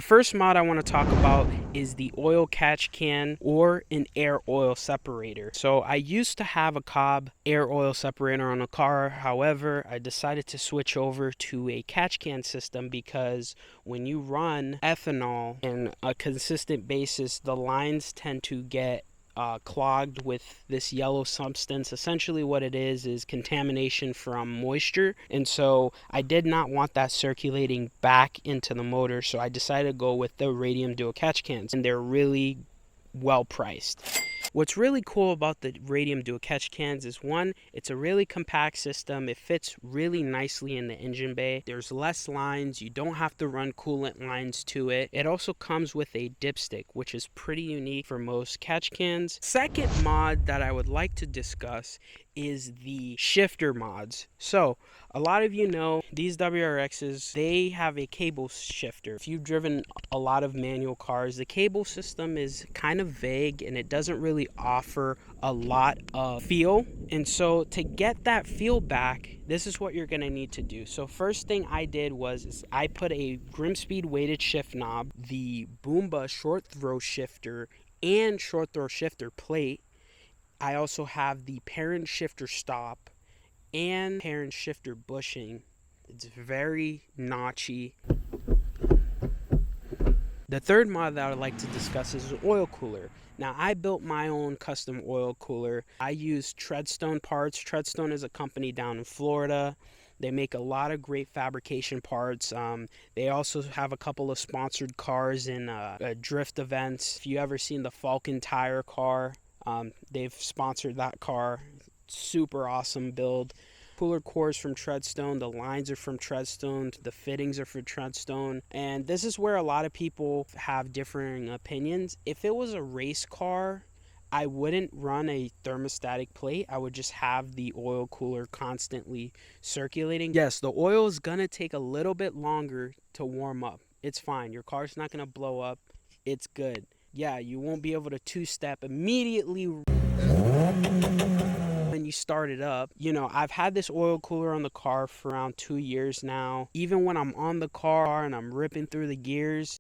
The first mod I want to talk about is the oil catch can or an air oil separator. So I used to have a Cobb air oil separator on a car. However, I decided to switch over to a catch can system because when you run ethanol on a consistent basis, the lines tend to get clogged with this yellow substance. Essentially what it is contamination from moisture, and so I did not want that circulating back into the motor, so I decided to go with the radium dual catch cans, and they're really well priced. What's really cool about the radium dual catch cans is, one, it's a really compact system. It fits really nicely in the engine bay. There's less lines. You don't have to run coolant lines to it. It also comes with a dipstick, which is pretty unique for most catch cans. Second mod that I would like to discuss is the shifter mods. So a lot of you know these WRXs, they have a cable shifter. If you've driven a lot of manual cars, the cable system is kind of vague and it doesn't really offer a lot of feel. And so to get that feel back, this is what you're going to need to do. So first thing I did was I put a Grimspeed weighted shift knob, the Boomba short throw shifter, and short throw shifter plate. I also have the parent shifter stop and parent shifter bushing. It's very notchy. The third mod that I would like to discuss is an oil cooler. Now, I built my own custom oil cooler. I use Treadstone parts. Treadstone is a company down in Florida. They make a lot of great fabrication parts. They also have a couple of sponsored cars in drift events. If you ever seen the Falcon tire car, they've sponsored that car. Super awesome build. Cooler cores from Treadstone, the lines are from Treadstone, the fittings are from Treadstone, and this is where a lot of people have differing opinions. If it was a race car, I wouldn't run a thermostatic plate. I would just have the oil cooler constantly circulating. Yes, the oil is gonna take a little bit longer to warm up. It's fine. Your car's not gonna blow up. It's good. Yeah, you won't be able to two-step immediately when you start it up. You know, I've had this oil cooler on the car for around 2 years now. Even when I'm on the car and I'm ripping through the gears,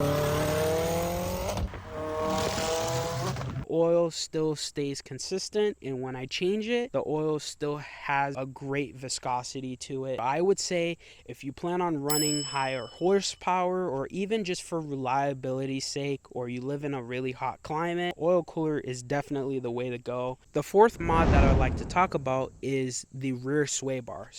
oil still stays consistent, and when I change it, the oil still has a great viscosity to it. I would say if you plan on running higher horsepower, or even just for reliability's sake, or you live in a really hot climate, oil cooler is definitely the way to go. The fourth mod that I'd like to talk about is the rear sway bar.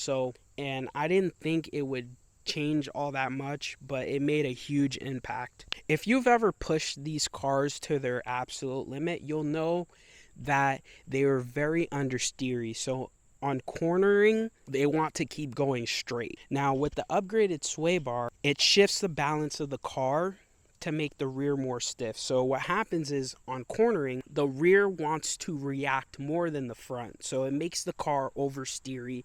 And I didn't think it would change all that much, but it made a huge impact. If you've ever pushed these cars to their absolute limit, you'll know that they are very understeery. So on cornering, they want to keep going straight. Now with the upgraded sway bar, it shifts the balance of the car to make the rear more stiff. So what happens is, on cornering, the rear wants to react more than the front, so it makes the car oversteery.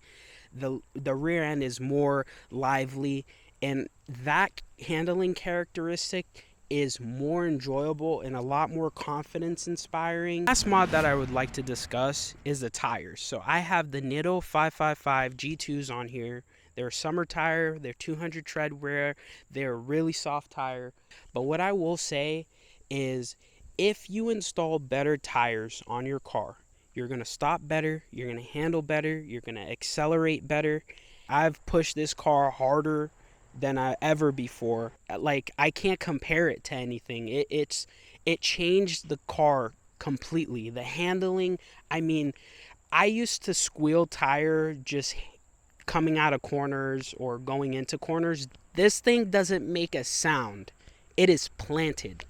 The rear end is more lively, and that handling characteristic is more enjoyable and a lot more confidence inspiring. Last mod that I would like to discuss is the tires. So I have the Nitto 555 G2s on here. They're a summer tire, they're 200 tread wear, they're a really soft tire. But what I will say is, if you install better tires on your car, you're going to stop better, you're going to handle better, you're going to accelerate better. I've pushed this car harder than I ever before. Like, I can't compare it to anything. It changed the car completely. The handling, I mean, I used to squeal tire just coming out of corners or going into corners. This thing doesn't make a sound. It is planted.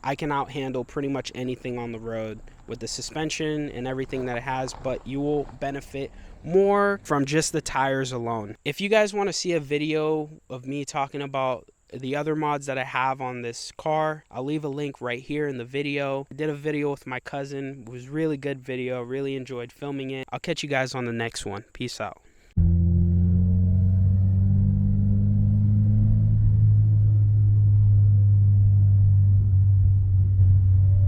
I can outhandle pretty much anything on the road with the suspension and everything that it has, but you will benefit more from just the tires alone. If you guys want to see a video of me talking about the other mods that I have on this car, I'll leave a link right here in the video. I did a video with my cousin. It was a really good video. Really enjoyed filming it. I'll catch you guys on the next one. Peace out.